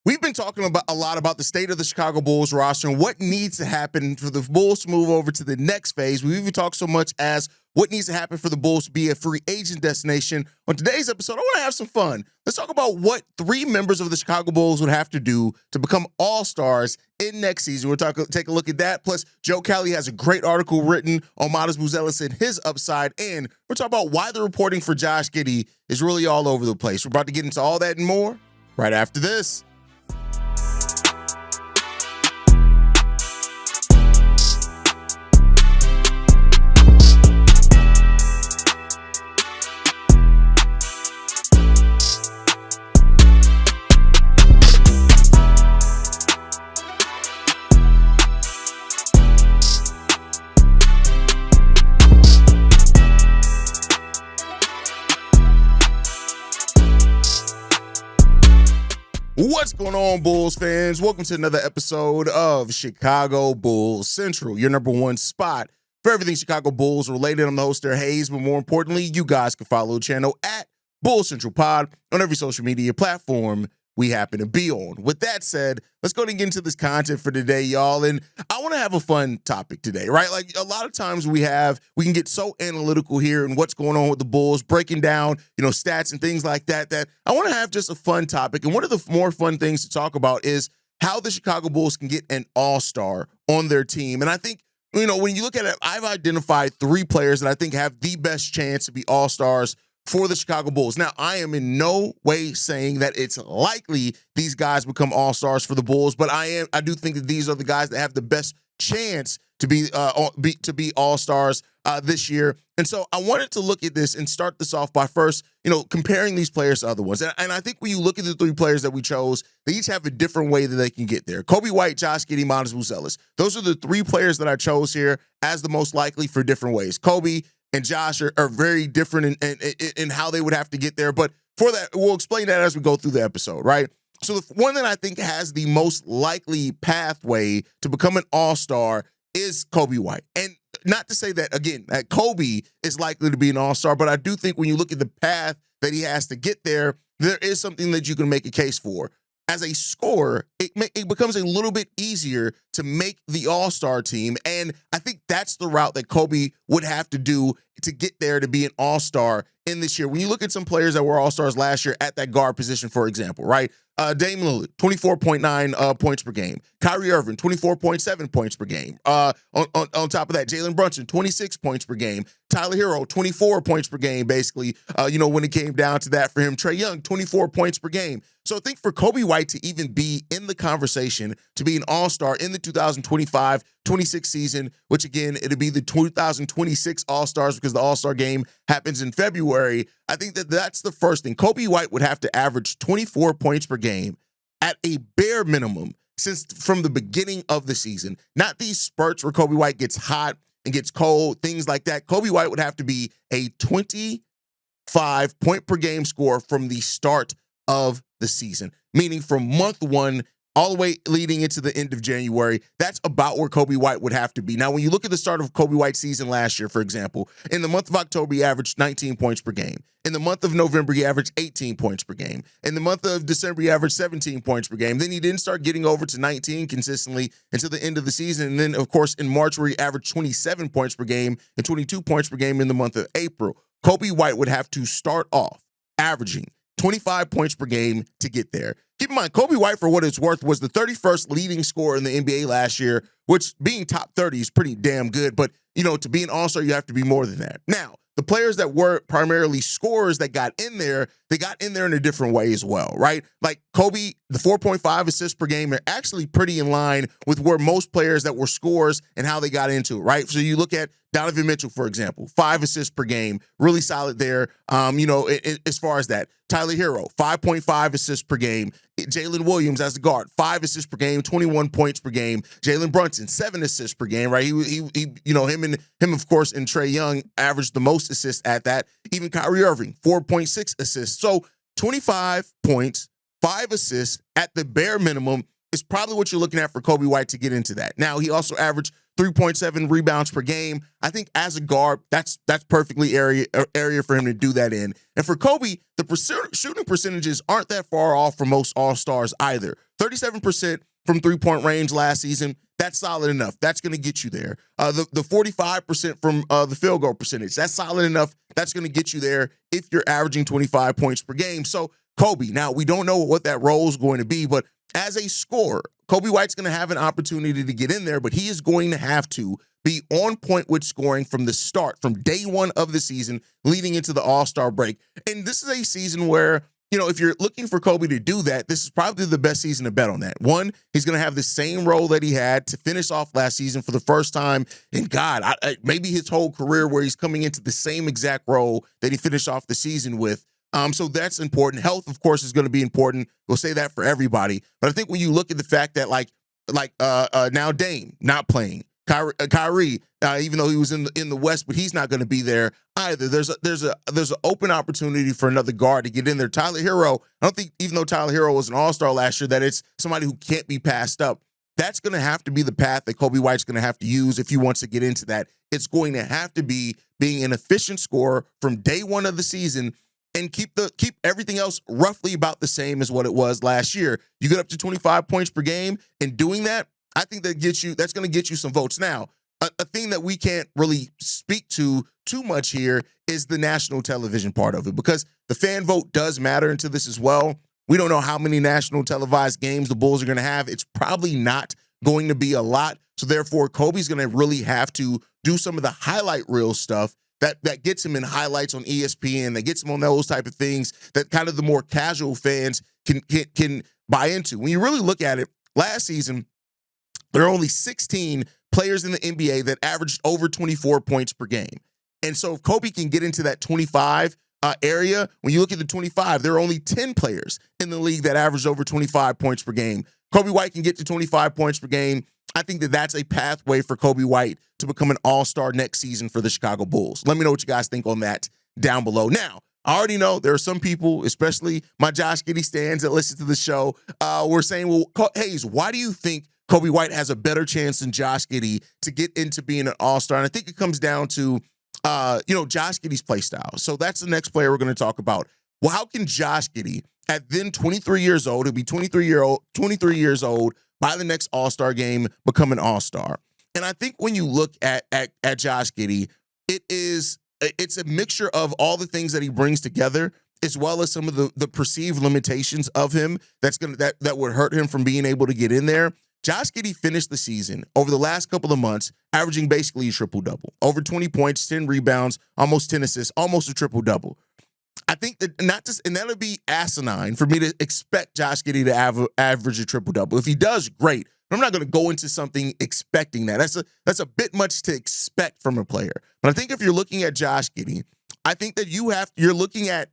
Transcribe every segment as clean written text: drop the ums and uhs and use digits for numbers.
We've been talking about a lot about the state of the Chicago Bulls roster and what needs to happen for the Bulls to move over to the next phase. We've even talked so much as what needs to happen for the Bulls to be a free agent destination. On today's episode, I want to have some fun. Let's talk about what 3 members of the Chicago Bulls would have to do to become all-stars in next season. We'll take a look at that. Plus, Joe Cowley has a great article written on Matas Buzelis and his upside. And we're talking about why the reporting for Josh Giddey is really all over the place. We're about to get into all that and more right after this. What's going on, Bulls fans? Welcome to another episode of Chicago Bulls Central, your number one spot for everything Chicago Bulls related. I'm the host there, Hayes, but more importantly, you guys can follow the channel at Bulls Central Pod on every social media platform we happen to be on. With that said, let's go ahead and get into this content for today, y'all. And I want to have a fun topic today, right? Like a lot of times we can get so analytical here and what's going on with the Bulls, breaking down, stats and things like that, that I want to have just a fun topic. And one of the more fun things to talk about is how the Chicago Bulls can get an all-star on their team. And I think, when you look at it, I've identified 3 players that I think have the best chance to be all-stars for the Chicago Bulls. Now, I am in no way saying that it's likely these guys become all-stars for the Bulls, but I do think that these are the guys that have the best chance to be all-stars this year. And so I wanted to look at this and start this off by first, comparing these players to other ones. And I think when you look at the 3 players that we chose, they each have a different way that they can get there. Coby White, Josh Giddey, Matas Buzelis. Those are the 3 players that I chose here as the most likely for different ways. Coby and Josh are very different in how they would have to get there. But for that, we'll explain that as we go through the episode, right? So the one that I think has the most likely pathway to become an all-star is Coby White. And not to say that, again, that Coby is likely to be an all-star, but I do think when you look at the path that he has to get there, there is something that you can make a case for. As a scorer, it becomes a little bit easier to make the all-star team, and I think that's the route that Coby would have to do to get there to be an all-star in this year. When you look at some players that were all-stars last year at that guard position, for example, right? Dame Lillard, 24.9 points per game. Kyrie Irving, 24.7 points per game. On top of that, Jalen Brunson, 26 points per game. Tyler Hero, 24 points per game, basically, when it came down to that for him. Trae Young, 24 points per game. So I think for Coby White to even be in the conversation to be an all-star in the 2025-26 season, which again, it'll be the 2026 All-Stars because the All-Star game happens in February, I think that that's the first thing. Coby White would have to average 24 points per game at a bare minimum from the beginning of the season. Not these spurts where Coby White gets hot and gets cold, things like that. Coby White would have to be a 25 point per game score from the start of the season, meaning from month 1 all the way leading into the end of January. That's about where Coby White would have to be. Now, when you look at the start of Coby White's season last year, for example, in the month of October, he averaged 19 points per game. In the month of November, he averaged 18 points per game. In the month of December, he averaged 17 points per game. Then he didn't start getting over to 19 consistently until the end of the season. And then, of course, in March, where he averaged 27 points per game and 22 points per game in the month of April, Coby White would have to start off averaging 25 points per game to get there. Keep in mind, Coby White, for what it's worth, was the 31st leading scorer in the NBA last year, which being top 30 is pretty damn good. But, to be an all-star, you have to be more than that. Now, the players that were primarily scorers that got in there, they got in there in a different way as well, right? Like Coby, the 4.5 assists per game are actually pretty in line with where most players that were scorers and how they got into it, right? So you look at Donovan Mitchell, for example, 5 assists per game, really solid there. As far as that, Tyler Hero, 5.5 assists per game. Jalen Williams as the guard, 5 assists per game, 21 points per game. Jalen Brunson, 7 assists per game, right? Him, of course, and Trae Young averaged the most assists at that. Even Kyrie Irving, 4.6 assists. So 25 points, 5 assists at the bare minimum is probably what you're looking at for Coby White to get into that. Now, he also averaged 3.7 rebounds per game. I think as a guard, that's perfectly area for him to do that in. And for Coby, the shooting percentages aren't that far off from most All-Stars either. 37% from three-point range last season. That's solid enough. That's going to get you there. The 45% from the field goal percentage. That's solid enough. That's going to get you there if you're averaging 25 points per game. So Coby, now we don't know what that role is going to be, but as a scorer, Coby White's going to have an opportunity to get in there, but he is going to have to be on point with scoring from the start, from day one of the season, leading into the All-Star break. And this is a season where, you know, if you're looking for Coby to do that, this is probably the best season to bet on that. One, he's going to have the same role that he had to finish off last season for the first time in, God, maybe his whole career, where he's coming into the same exact role that he finished off the season with. So that's important. Health, of course, is going to be important. We'll say that for everybody. But I think when you look at the fact that now Dame not playing, Kyrie, even though he was in the West, but he's not going to be there either. There's an open opportunity for another guard to get in there. Tyler Hero, I don't think, even though Tyler Hero was an All-Star last year, that it's somebody who can't be passed up. That's going to have to be the path that Coby White's going to have to use if he wants to get into that. It's going to have to be being an efficient scorer from day one of the season, and keep everything else roughly about the same as what it was last year. You get up to 25 points per game, and doing that, I think that's going to get you some votes. Now, a thing that we can't really speak to too much here is the national television part of it, because the fan vote does matter into this as well. We don't know how many national televised games the Bulls are going to have. It's probably not going to be a lot. So therefore, Coby's going to really have to do some of the highlight reel stuff that gets him in highlights on ESPN, that gets him on those type of things that kind of the more casual fans can buy into. When you really look at it, last season, there are only 16 players in the NBA that averaged over 24 points per game. And so if Coby can get into that 25 area, when you look at the 25, there are only 10 players in the league that averaged over 25 points per game. Coby White can get to 25 points per game. I think that's a pathway for Coby White to become an all-star next season for the Chicago Bulls. Let me know what you guys think on that down below. Now, I already know there are some people, especially my Josh Giddey stands that listen to the show, were saying, well, Hayes, why do you think Coby White has a better chance than Josh Giddey to get into being an all-star? And I think it comes down to, Josh Giddey's play style. So that's the next player we're going to talk about. Well, how can Josh Giddey, at then 23 years old, he'll be 23 years old by the next All-Star game, become an All-Star? And I think when you look at Josh Giddey, it's a mixture of all the things that he brings together, as well as some of the perceived limitations of him that would hurt him from being able to get in there. Josh Giddey finished the season over the last couple of months averaging basically a triple-double. Over 20 points, 10 rebounds, almost 10 assists, almost a triple-double. I think that and that would be asinine for me to expect Josh Giddey to average a triple-double. If he does, great. I'm not going to go into something expecting that. That's a bit much to expect from a player. But I think if you're looking at Josh Giddey, I think that you're looking at,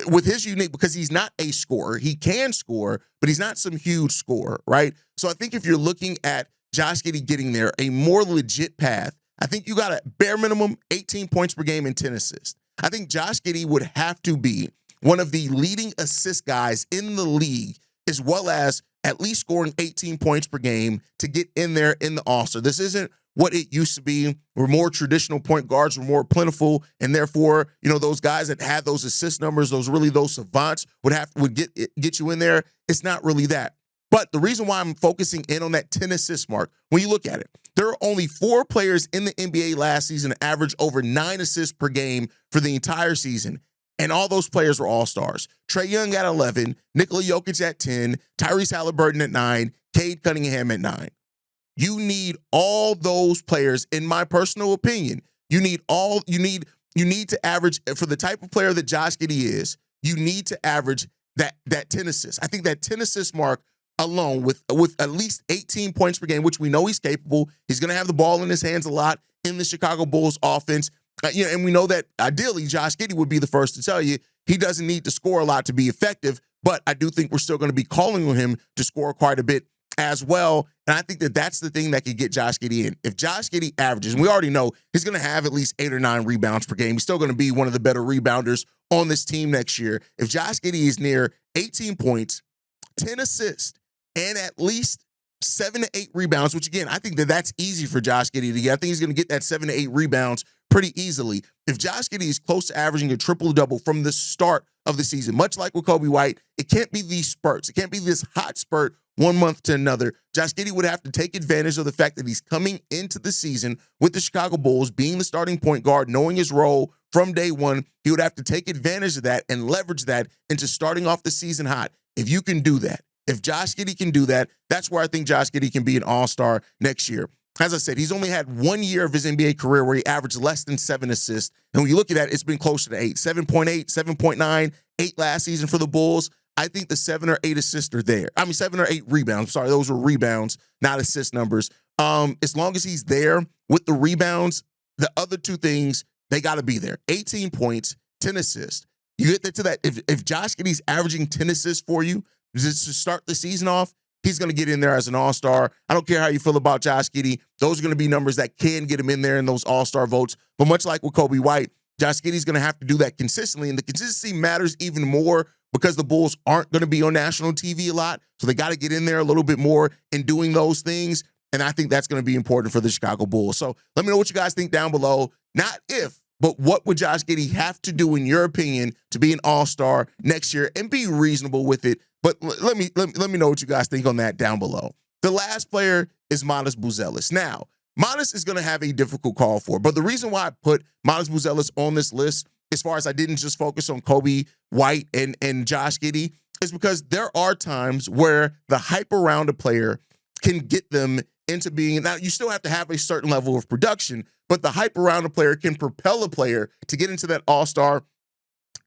with his unique, because he's not a scorer. He can score, but he's not some huge scorer, right? So I think if you're looking at Josh Giddey getting there, a more legit path, I think you got a bare minimum 18 points per game and 10 assists. I think Josh Giddey would have to be one of the leading assist guys in the league, as well as at least scoring 18 points per game to get in there in the All-Star. This isn't what it used to be, where more traditional point guards were more plentiful, and therefore, those guys that had those assist numbers, those savants would get you in there. It's not really that. But the reason why I'm focusing in on that 10 assist mark, when you look at it, there are only 4 players in the NBA last season that averaged over 9 assists per game for the entire season. And all those players were all-stars. Trae Young at 11, Nikola Jokic at 10, Tyrese Halliburton at 9, Cade Cunningham at 9. You need all those players, in my personal opinion. You need to average, for the type of player that Josh Giddey is, you need to average that 10 assists. I think that 10 assist mark alone, with at least 18 points per game, which we know he's capable. He's going to have the ball in his hands a lot in the Chicago Bulls offense. And we know that ideally Josh Giddey would be the first to tell you he doesn't need to score a lot to be effective, but I do think we're still going to be calling on him to score quite a bit as well. And I think that's the thing that could get Josh Giddey in. If Josh Giddey averages, and we already know he's going to have at least 8 or 9 rebounds per game, he's still going to be one of the better rebounders on this team next year. If Josh Giddey is near 18 points, 10 assists, and at least 7 to 8 rebounds, which again, I think that's easy for Josh Giddey to get. I think he's going to get that 7 to 8 rebounds pretty easily. If Josh Giddey is close to averaging a triple-double from the start of the season, much like with Coby White, it can't be these spurts. It can't be this hot spurt one month to another. Josh Giddey would have to take advantage of the fact that he's coming into the season with the Chicago Bulls, being the starting point guard, knowing his role from day one. He would have to take advantage of that and leverage that into starting off the season hot. If you can do that, if Josh Giddey can do that, that's where I think Josh Giddey can be an all-star next year. As I said, he's only had 1 year of his NBA career where he averaged less than 7 assists. And when you look at that, it's been closer to 8, 7.8, 7.9, 8 last season for the Bulls. I think the 7 or 8 assists are there. I mean, 7 or 8 rebounds. Sorry, those were rebounds, not assist numbers. As long as he's there with the rebounds, the other two things, they got to be there. 18 points, 10 assists. You get to that. If Josh Giddey's averaging 10 assists for you to start the season off, he's going to get in there as an all-star. I don't care how you feel about Josh Giddey. Those are going to be numbers that can get him in there in those all-star votes. But much like with Coby White, Josh Giddey's going to have to do that consistently. And the consistency matters even more because the Bulls aren't going to be on national TV a lot. So they got to get in there a little bit more in doing those things. And I think that's going to be important for the Chicago Bulls. So let me know what you guys think down below. Not if, but what would Josh Giddey have to do, in your opinion, to be an all-star next year, and be reasonable with it. But let me know what you guys think on that down below. The last player is Matas Buzelis. Now, Matas is going to have a difficult call for, but the reason why I put Matas Buzelis on this list, as far as I didn't just focus on Coby White and Josh Giddey, is because there are times where the hype around a player can get them into being, now you still have to have a certain level of production, but the hype around a player can propel a player to get into that all-star.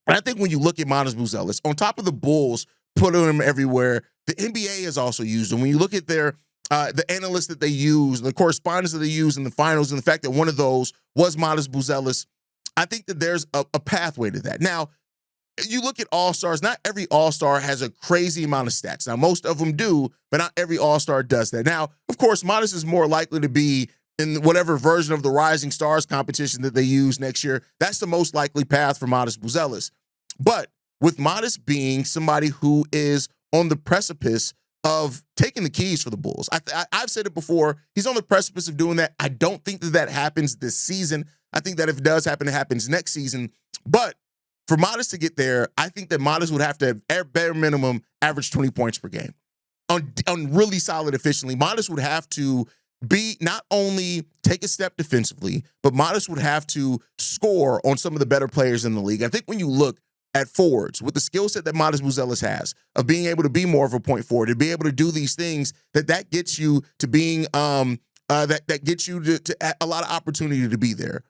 And I think when you look at Matas Buzelis, on top of the Bulls putting him everywhere, the NBA has also used him. When you look at their the analysts that they use, the correspondents that they use in the finals, and the fact that one of those was Matas Buzelis, I think that there's a pathway to that. Now, you look at all-stars, not every all-star has a crazy amount of stats. Now, most of them do, but not every all-star does that. Now, of course, Matas is more likely to be in whatever version of the Rising Stars competition that they use next year. That's the most likely path for Matas Buzelis. But with Matas being somebody who is on the precipice of taking the keys for the Bulls, I've said it before, he's on the precipice of doing that. I don't think that happens this season. I think that if it does happen, it happens next season. But for Matas to get there, I think that Matas would have to, at bare minimum, average 20 points per game. On really solid efficiently, Matas would have to be not only take a step defensively, but Matas would have to score on some of the better players in the league. I think when you look at forwards, with the skill set that Matas Buzelis has, of being able to be more of a point forward, to be able to do these things, that gets you to being, that gets you to a lot of opportunity to be there.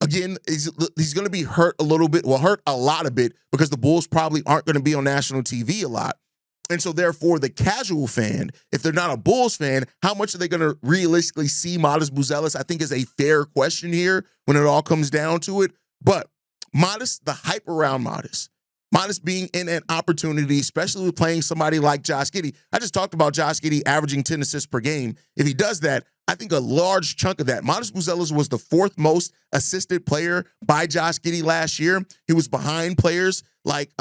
Again, he's going to be hurt a little bit, hurt a lot of bit, because the Bulls probably aren't going to be on national TV a lot. And so therefore, the casual fan, if they're not a Bulls fan, how much are they going to realistically see Matas Buzelis, I think, is a fair question here when it all comes down to it. But Matas, the hype around Matas being in an opportunity, especially with playing somebody like Josh Giddey. I just talked about Josh Giddey averaging 10 assists per game. If he does that, I think a large chunk of that, Matas Buzelis was the 4th most assisted player by Josh Giddey last year. He was behind players like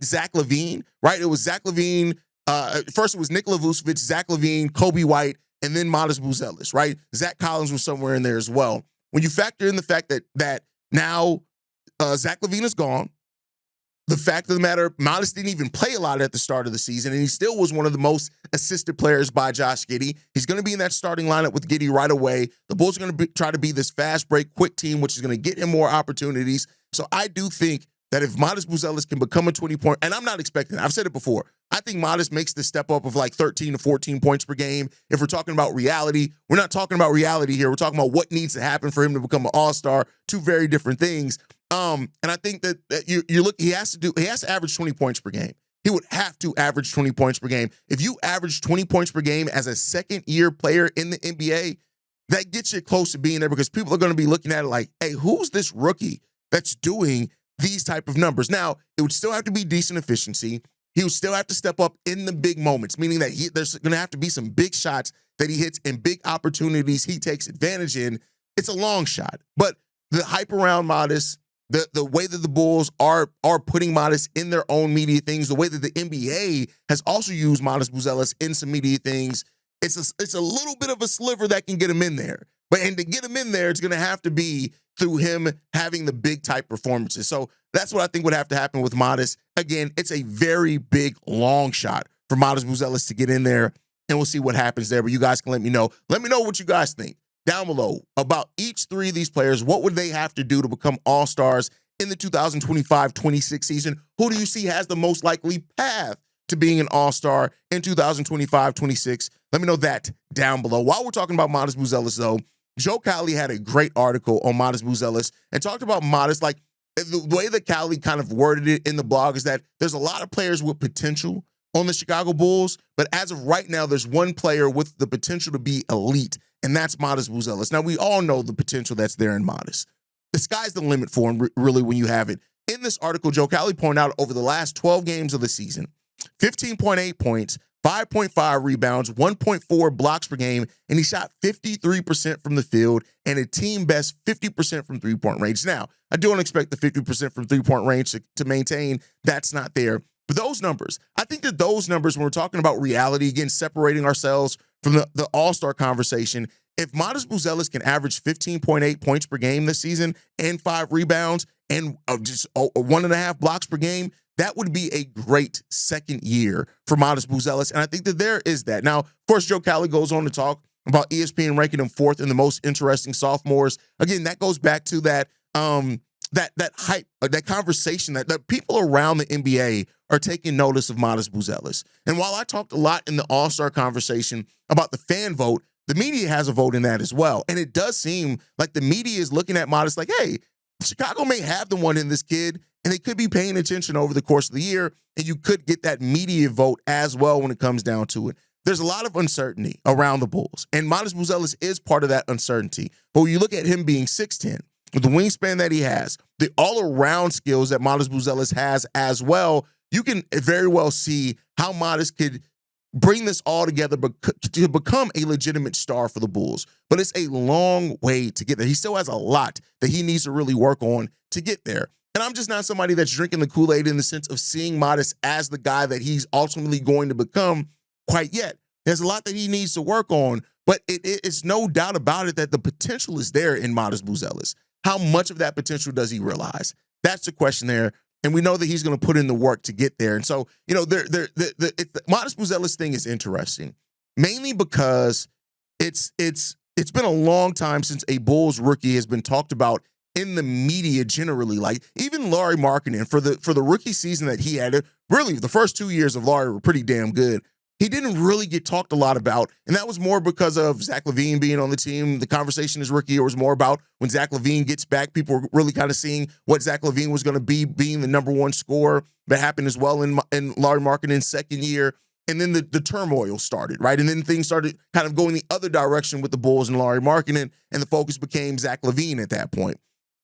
Zach LaVine, right? It was Zach LaVine. First it was Nikola Vucevic, Zach LaVine, Coby White, and then Matas Buzelis, right? Zach Collins was somewhere in there as well. When you factor in the fact that now Zach LaVine is gone, the fact of the matter, Matas didn't even play a lot at the start of the season, and he still was one of the most assisted players by Josh Giddey. He's going to be in that starting lineup with Giddy right away. The Bulls are going to try to be this fast break, quick team, which is going to get him more opportunities. So I do think that if Matas Buzelis can become a 20-point, and I'm not expecting, I've said it before, I think Matas makes the step up of like 13 to 14 points per game. If we're talking about reality, we're not talking about reality here. We're talking about what needs to happen for him to become an all-star. Two very different things. And I think that you look, he has to average 20 points per game. He would have to average 20 points per game. If you average 20 points per game as a second-year player in the NBA, that gets you close to being there, because people are going to be looking at it like, hey, who's this rookie that's doing these type of numbers? Now, it would still have to be decent efficiency. He would still have to step up in the big moments, meaning that there's going to have to be some big shots that he hits and big opportunities he takes advantage in. It's a long shot, but the hype around Matas, the way that the Bulls are putting Matas in their own media things, the way that the NBA has also used Matas Buzelis in some media things, it's a little bit of a sliver that can get him in there. And to get him in there, it's going to have to be through him having the big type performances. So that's what I think would have to happen with Matas. Again, it's a very big, long shot for Matas Buzelis to get in there, and we'll see what happens there. But you guys can let me know. Let me know what you guys think down below about each three of these players. What would they have to do to become all-stars in the 2025-26 season? Who do you see has the most likely path to being an all-star in 2025-26? Let me know that down below. While we're talking about Matas Buzelis, though, Joe Cowley had a great article on Matas Buzelis and talked about Matas. Like, the way that Cowley kind of worded it in the blog is that there's a lot of players with potential on the Chicago Bulls, but as of right now, there's one player with the potential to be elite, and that's Matas Buzelis. Now, we all know the potential that's there in Matas. The sky's the limit for him, really, when you have it. In this article, Joe Cowley pointed out over the last 12 games of the season, 15.8 points, 5.5 rebounds, 1.4 blocks per game, and he shot 53% from the field and a team best 50% from three-point range. Now, I don't expect the 50% from three-point range to maintain. That's not there. But those numbers, I think that those numbers, when we're talking about reality, again, separating ourselves from the all-star conversation, if Matas Buzelis can average 15.8 points per game this season and 5 rebounds and just 1.5 blocks per game, that would be a great second year for Matas Buzelis, and I think that there is that. Now, of course, Joe Cowley goes on to talk about ESPN ranking him 4th in the most interesting sophomores. Again, that goes back to that that hype, that conversation that people around the NBA are taking notice of Matas Buzelis. And while I talked a lot in the All-Star conversation about the fan vote, the media has a vote in that as well. And it does seem like the media is looking at Matas like, hey, Chicago may have the one in this kid, and they could be paying attention over the course of the year, and you could get that media vote as well when it comes down to it. There's a lot of uncertainty around the Bulls, and Matas Buzelis is part of that uncertainty. But when you look at him being 6'10", with the wingspan that he has, the all-around skills that Matas Buzelis has as well, you can very well see how Matas could bring this all together to become a legitimate star for the Bulls. But it's a long way to get there. He still has a lot that he needs to really work on to get there. And I'm just not somebody that's drinking the Kool-Aid in the sense of seeing Matas as the guy that he's ultimately going to become quite yet. There's a lot that he needs to work on, but it's no doubt about it that the potential is there in Matas Buzelis. How much of that potential does he realize? That's the question there. And we know that he's going to put in the work to get there. And so, you know, the Matas Buzelis thing is interesting, mainly because it's been a long time since a Bulls rookie has been talked about in the media generally. Like, even Lauri Markkanen, for the rookie season that he had, really the first 2 years of Lauri were pretty damn good. He didn't really get talked a lot about, and that was more because of Zach LaVine being on the team. The conversation as rookie year was more about when Zach LaVine gets back, people were really kind of seeing what Zach LaVine was going to be, being the number one scorer. That happened as well in Lauri Markkanen's second year. And then the turmoil started, right? And then things started kind of going the other direction with the Bulls and Lauri Markkanen, and the focus became Zach LaVine at that point.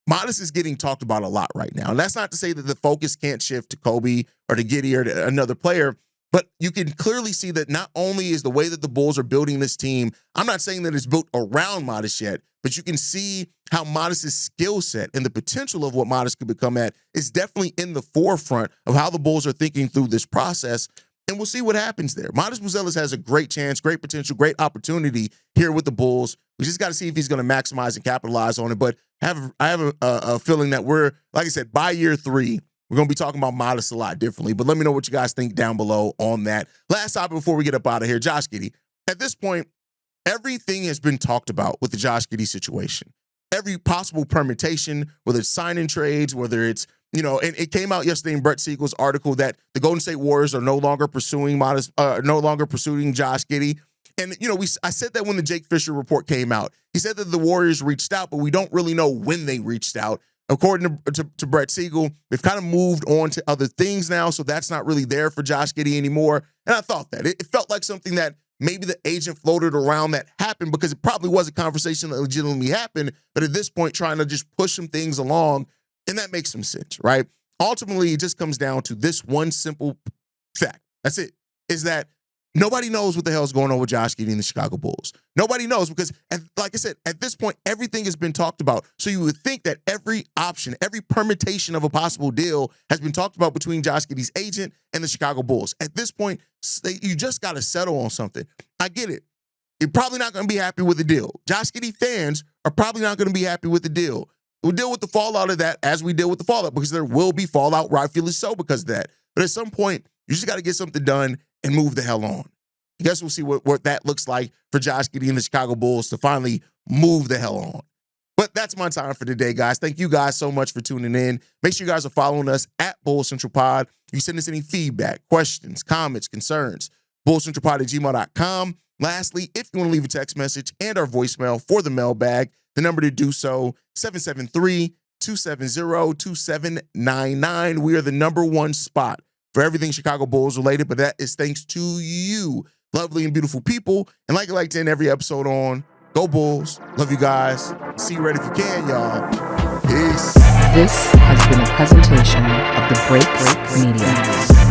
Matas is getting talked about a lot right now. And that's not to say that the focus can't shift to Coby or to Giddy or to another player, but you can clearly see that not only is the way that the Bulls are building this team, I'm not saying that it's built around Matas yet, but you can see how Matas' skill set and the potential of what Matas could become at is definitely in the forefront of how the Bulls are thinking through this process. And we'll see what happens there. Matas Buzelis has a great chance, great potential, great opportunity here with the Bulls. We just got to see if he's going to maximize and capitalize on it. But I have a feeling that we're, like I said, by year 3, we're going to be talking about Matas a lot differently. But let me know what you guys think down below on that. Last topic before we get up out of here, Josh Giddey. At this point, everything has been talked about with the Josh Giddey situation. Every possible permutation, whether it's signing trades, whether it's, you know, and it came out yesterday in Brett Siegel's article that the Golden State Warriors are no longer pursuing Josh Giddey. And, you know, I said that when the Jake Fisher report came out. He said that the Warriors reached out, but we don't really know when they reached out. According to Brett Siegel, they've kind of moved on to other things now, so that's not really there for Josh Giddey anymore. And I thought that. It felt like something that maybe the agent floated around that happened, because it probably was a conversation that legitimately happened, but at this point trying to just push some things along, and that makes some sense, right? Ultimately, it just comes down to this one simple fact. That's it, is that Nobody knows what the hell's going on with Josh Giddey and the Chicago Bulls. Nobody knows because, like I said, at this point, everything has been talked about. So you would think that every option, every permutation of a possible deal has been talked about between Josh Giddey's agent and the Chicago Bulls. At this point, you just got to settle on something. I get it. You're probably not going to be happy with the deal. Josh Giddey fans are probably not going to be happy with the deal. We'll deal with the fallout of that as we deal with the fallout because there will be fallout, rightfully so, because of that. But at some point, you just got to get something done and move the hell on. I guess we'll see what that looks like for Josh Giddey and the Chicago Bulls to finally move the hell on. But that's my time for today, guys. Thank you guys so much for tuning in. Make sure you guys are following us at Bull Central Pod. You send us any feedback, questions, comments, concerns, bullcentralpod@gmail.com. Lastly, if you want to leave a text message and our voicemail for the mailbag, the number to do so, 773-270-2799. We are the #1 spot for everything Chicago Bulls related, but that is thanks to you, lovely and beautiful people. And like I like to end every episode on, go Bulls. Love you guys. See you right if you can, y'all. Peace. This has been a presentation of the Break Media.